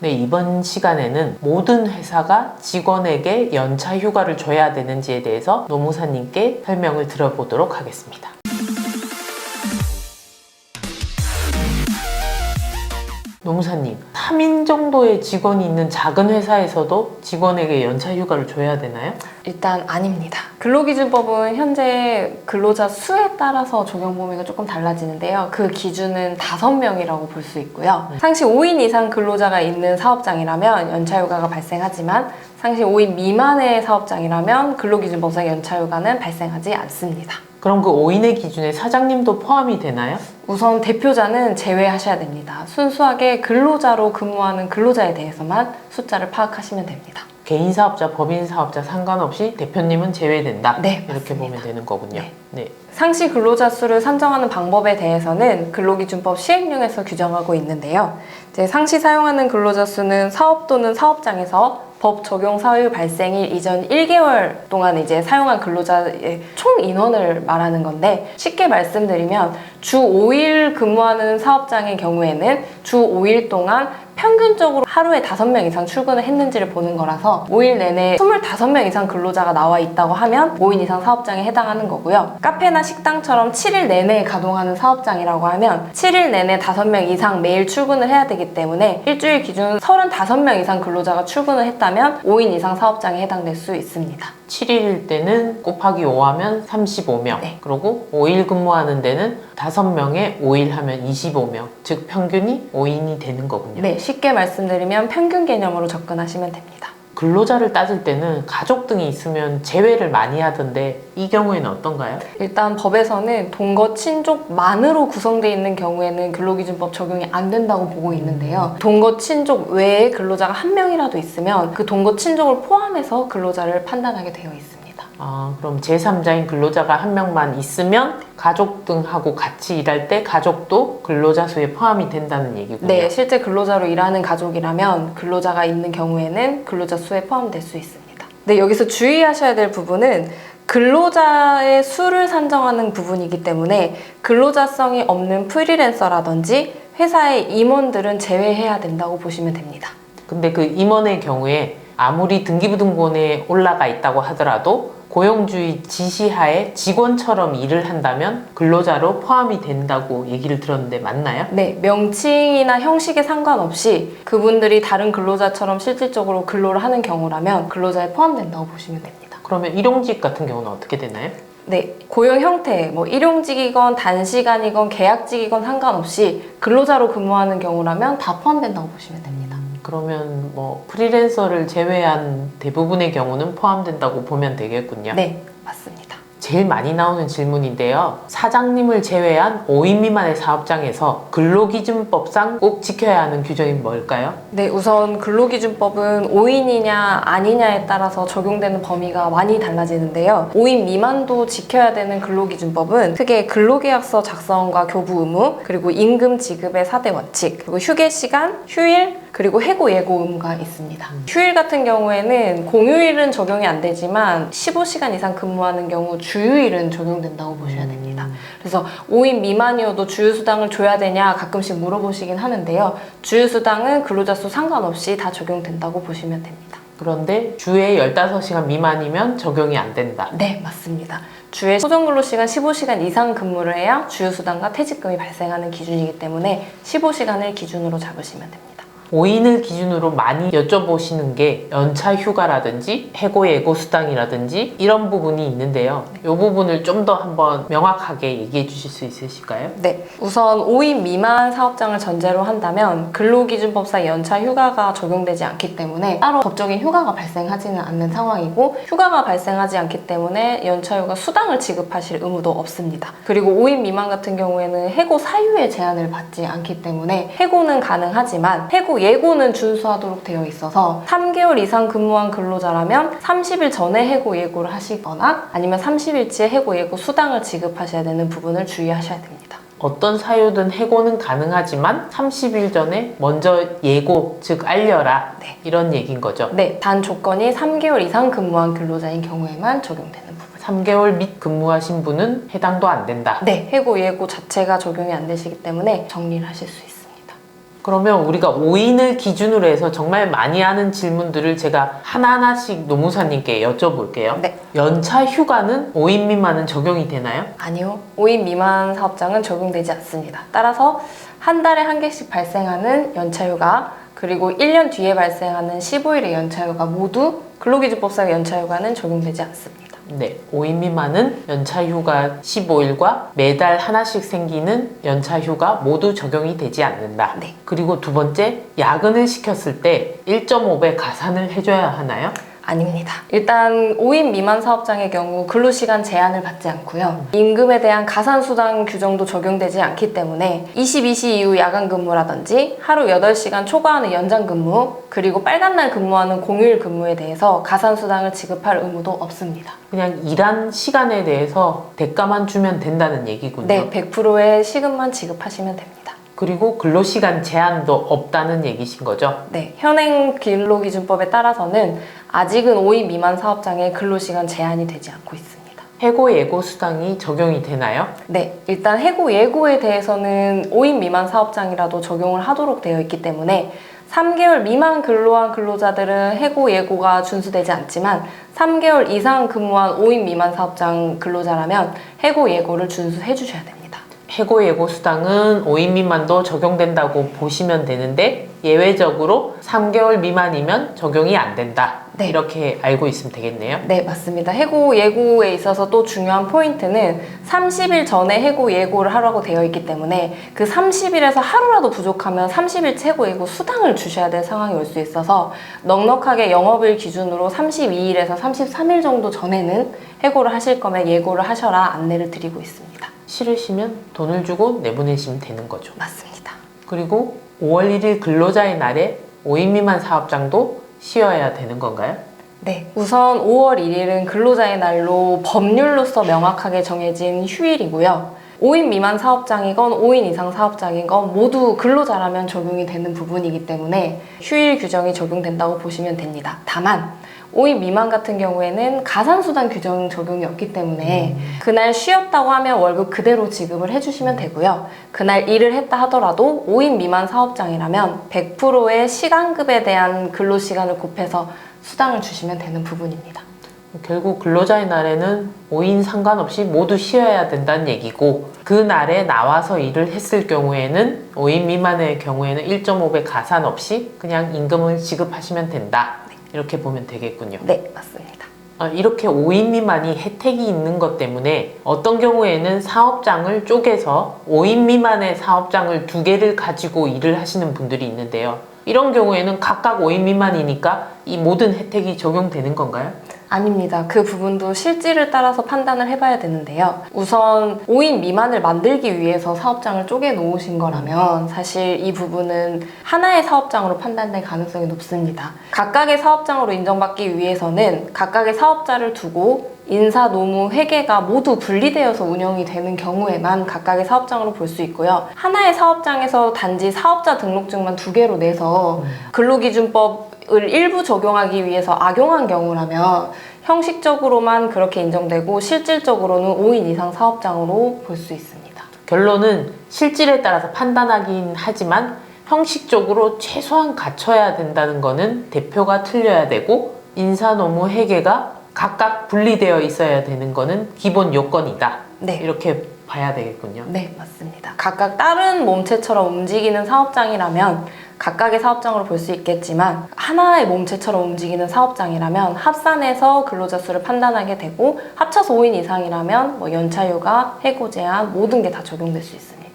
네, 이번 시간에는 모든 회사가 직원에게 연차 휴가를 줘야 되는지에 대해서 노무사님께 설명을 들어보도록 하겠습니다. 노무사님, 3인 정도의 직원이 있는 작은 회사에서도 직원에게 연차 휴가를 줘야 되나요? 일단 아닙니다. 근로기준법은 현재 근로자 수에 따라서 적용 범위가 조금 달라지는데요. 그 기준은 5명이라고 볼 수 있고요. 상시 5인 이상 근로자가 있는 사업장이라면 연차휴가가 발생하지만 상시 5인 미만의 사업장이라면 근로기준법상 연차휴가는 발생하지 않습니다. 그럼 그 5인의 기준에 사장님도 포함이 되나요? 우선 대표자는 제외하셔야 됩니다. 순수하게 근로자로 근무하는 근로자에 대해서만 숫자를 파악하시면 됩니다. 개인 사업자, 법인 사업자 상관없이 대표님은 제외된다. 네, 이렇게 맞습니다. 보면 되는 거군요. 네. 네. 상시 근로자 수를 산정하는 방법에 대해서는 근로기준법 시행령에서 규정하고 있는데요. 이제 상시 사용하는 근로자 수는 사업 또는 사업장에서 법 적용 사유 발생일 이전 1개월 동안 이제 사용한 근로자의 총 인원을 말하는 건데, 쉽게 말씀드리면 주 5일 근무하는 사업장의 경우에는 주 5일 동안 평균적으로 하루에 5명 이상 출근을 했는지를 보는 거라서 5일 내내 25명 이상 근로자가 나와 있다고 하면 5인 이상 사업장에 해당하는 거고요. 카페나 식당처럼 7일 내내 가동하는 사업장이라고 하면 7일 내내 5명 이상 매일 출근을 해야 되기 때문에 일주일 기준 35명 이상 근로자가 출근을 했다면 5인 이상 사업장에 해당될 수 있습니다. 7일일 때는 곱하기 5하면 35명. 네. 그리고 5일 근무하는 데는 5명에 5일 하면 25명. 즉 평균이 5인이 되는 거군요. 네, 쉽게 말씀드리면 평균 개념으로 접근하시면 됩니다. 근로자를 따질 때는 가족 등이 있으면 제외를 많이 하던데 이 경우에는 어떤가요? 일단 법에서는 동거 친족만으로 구성되어 있는 경우에는 근로기준법 적용이 안 된다고 보고 있는데요. 동거 친족 외에 근로자가 1명이라도 있으면 그 동거 친족을 포함해서 근로자를 판단하게 되어 있습니다. 아, 그럼 제3자인 근로자가 1명만 있으면 가족 등하고 같이 일할 때 가족도 근로자 수에 포함이 된다는 얘기군요. 네, 실제 근로자로 일하는 가족이라면 근로자가 있는 경우에는 근로자 수에 포함될 수 있습니다. 네, 여기서 주의하셔야 될 부분은 근로자의 수를 산정하는 부분이기 때문에 근로자성이 없는 프리랜서라든지 회사의 임원들은 제외해야 된다고 보시면 됩니다. 근데 그 임원의 경우에 아무리 등기부등본에 올라가 있다고 하더라도 고용주의 지시하에 직원처럼 일을 한다면 근로자로 포함이 된다고 얘기를 들었는데 맞나요? 네, 명칭이나 형식에 상관없이 그분들이 다른 근로자처럼 실질적으로 근로를 하는 경우라면 근로자에 포함된다고 보시면 됩니다. 그러면 일용직 같은 경우는 어떻게 되나요? 네, 고용 형태, 일용직이건 단시간이건 계약직이건 상관없이 근로자로 근무하는 경우라면 다 포함된다고 보시면 됩니다. 그러면 프리랜서를 제외한 대부분의 경우는 포함된다고 보면 되겠군요. 네, 맞습니다. 제일 많이 나오는 질문인데요. 사장님을 제외한 5인 미만의 사업장에서 근로기준법상 꼭 지켜야 하는 규정이 뭘까요? 네, 우선 근로기준법은 5인이냐 아니냐에 따라서 적용되는 범위가 많이 달라지는데요. 5인 미만도 지켜야 되는 근로기준법은 크게 근로계약서 작성과 교부 의무, 그리고 임금 지급의 4대 원칙, 그리고 휴게 시간, 휴일, 그리고 해고 예고 의무가 있습니다. 휴일 같은 경우에는 공휴일은 적용이 안 되지만 15시간 이상 근무하는 경우 주휴일은 적용된다고 보셔야 됩니다. 그래서 5인 미만이어도 주휴수당을 줘야 되냐 가끔씩 물어보시긴 하는데요. 주휴수당은 근로자 수 상관없이 다 적용된다고 보시면 됩니다. 그런데 주에 15시간 미만이면 적용이 안 된다. 네, 맞습니다. 주에 소정근로시간 15시간 이상 근무를 해야 주휴수당과 퇴직금이 발생하는 기준이기 때문에 15시간을 기준으로 잡으시면 됩니다. 5인을 기준으로 많이 여쭤보시는 게 연차 휴가라든지 해고 예고 수당이라든지 이런 부분이 있는데요. 이 부분을 좀 더 한번 명확하게 얘기해 주실 수 있으실까요? 네, 우선 5인 미만 사업장을 전제로 한다면 근로기준법상 연차 휴가가 적용되지 않기 때문에 따로 법적인 휴가가 발생하지는 않는 상황이고, 휴가가 발생하지 않기 때문에 연차 휴가 수당을 지급하실 의무도 없습니다. 그리고 5인 미만 같은 경우에는 해고 사유에 제한을 받지 않기 때문에 해고는 가능하지만 해고 예고는 준수하도록 되어 있어서 3개월 이상 근무한 근로자라면 30일 전에 해고 예고를 하시거나 아니면 30일치의 해고 예고 수당을 지급하셔야 되는 부분을 주의하셔야 됩니다. 어떤 사유든 해고는 가능하지만 30일 전에 먼저 예고, 즉 알려라. 네. 이런 얘기인 거죠. 네, 단 조건이 3개월 이상 근무한 근로자인 경우에만 적용되는 부분. 3개월 밑 근무하신 분은 해당도 안 된다. 네, 해고 예고 자체가 적용이 안 되시기 때문에 정리를 하실 수 있습니다. 그러면 우리가 5인을 기준으로 해서 정말 많이 하는 질문들을 제가 하나하나씩 노무사님께 여쭤볼게요. 네. 연차 휴가는 5인 미만은 적용이 되나요? 아니요. 5인 미만 사업장은 적용되지 않습니다. 따라서 한 달에 한 개씩 발생하는 연차휴가 그리고 1년 뒤에 발생하는 15일의 연차휴가 모두 근로기준법상 연차휴가는 적용되지 않습니다. 네, 5인 미만은 연차휴가 15일과 매달 하나씩 생기는 연차휴가 모두 적용이 되지 않는다. 네. 그리고 두 번째, 야근을 시켰을 때 1.5배 가산을 해줘야 하나요? 아닙니다. 일단 5인 미만 사업장의 경우 근로시간 제한을 받지 않고요. 임금에 대한 가산수당 규정도 적용되지 않기 때문에 22시 이후 야간 근무라든지 하루 8시간 초과하는 연장 근무 그리고 빨간 날 근무하는 공휴일 근무에 대해서 가산수당을 지급할 의무도 없습니다. 그냥 일한 시간에 대해서 대가만 주면 된다는 얘기군요. 네, 100%의 시급만 지급하시면 됩니다. 그리고 근로시간 제한도 없다는 얘기신 거죠? 네, 현행 근로기준법에 따라서는 아직은 5인 미만 사업장에 근로시간 제한이 되지 않고 있습니다. 해고 예고 수당이 적용이 되나요? 네, 일단 해고 예고에 대해서는 5인 미만 사업장이라도 적용을 하도록 되어 있기 때문에 3개월 미만 근로한 근로자들은 해고 예고가 준수되지 않지만 3개월 이상 근무한 5인 미만 사업장 근로자라면 해고 예고를 준수해 주셔야 됩니다. 해고 예고 수당은 5인 미만도 적용된다고 보시면 되는데 예외적으로 3개월 미만이면 적용이 안 된다. 네. 이렇게 알고 있으면 되겠네요. 네, 맞습니다. 해고 예고에 있어서 또 중요한 포인트는 30일 전에 해고 예고를 하라고 되어 있기 때문에 그 30일에서 하루라도 부족하면 30일 해고 예고 수당을 주셔야 될 상황이 올 수 있어서 넉넉하게 영업일 기준으로 32일에서 33일 정도 전에는 해고를 하실 거면 예고를 하셔라 안내를 드리고 있습니다. 싫으시면 돈을 주고 내보내시면 되는 거죠. 맞습니다. 그리고 5월 1일 근로자의 날에 5인 미만 사업장도 쉬어야 되는 건가요? 네, 우선 5월 1일은 근로자의 날로 법률로서 명확하게 정해진 휴일이고요. 5인 미만 사업장이건 5인 이상 사업장이건 모두 근로자라면 적용이 되는 부분이기 때문에 휴일 규정이 적용된다고 보시면 됩니다. 다만 5인 미만 같은 경우에는 가산수당 규정 적용이 없기 때문에 그날 쉬었다고 하면 월급 그대로 지급을 해주시면 되고요. 그날 일을 했다 하더라도 5인 미만 사업장이라면 100%의 시간급에 대한 근로시간을 곱해서 수당을 주시면 되는 부분입니다. 결국 근로자의 날에는 5인 상관없이 모두 쉬어야 된다는 얘기고 그 날에 나와서 일을 했을 경우에는 5인 미만의 경우에는 1.5배 가산 없이 그냥 임금을 지급하시면 된다. 이렇게 보면 되겠군요. 네, 맞습니다. 이렇게 5인 미만이 혜택이 있는 것 때문에 어떤 경우에는 사업장을 쪼개서 5인 미만의 사업장을 2개를 가지고 일을 하시는 분들이 있는데요. 이런 경우에는 각각 5인 미만이니까 이 모든 혜택이 적용되는 건가요? 아닙니다. 그 부분도 실질을 따라서 판단을 해봐야 되는데요. 우선 5인 미만을 만들기 위해서 사업장을 쪼개 놓으신 거라면 사실 이 부분은 하나의 사업장으로 판단될 가능성이 높습니다. 각각의 사업장으로 인정받기 위해서는 각각의 사업자를 두고 인사, 노무, 회계가 모두 분리되어서 운영이 되는 경우에만 각각의 사업장으로 볼 수 있고요. 하나의 사업장에서 단지 사업자 등록증만 2개로 내서 근로기준법을 일부 적용하기 위해서 악용한 경우라면 형식적으로만 그렇게 인정되고 실질적으로는 5인 이상 사업장으로 볼 수 있습니다. 결론은 실질에 따라서 판단하긴 하지만 형식적으로 최소한 갖춰야 된다는 거는 대표가 틀려야 되고 인사, 노무, 회계가 각각 분리되어 있어야 되는 거는 기본 요건이다. 네. 이렇게 봐야 되겠군요. 네, 맞습니다. 각각 다른 몸체처럼 움직이는 사업장이라면 각각의 사업장으로 볼 수 있겠지만 하나의 몸체처럼 움직이는 사업장이라면 합산해서 근로자 수를 판단하게 되고 합쳐서 5인 이상이라면 연차휴가, 해고 제한 모든 게 다 적용될 수 있습니다.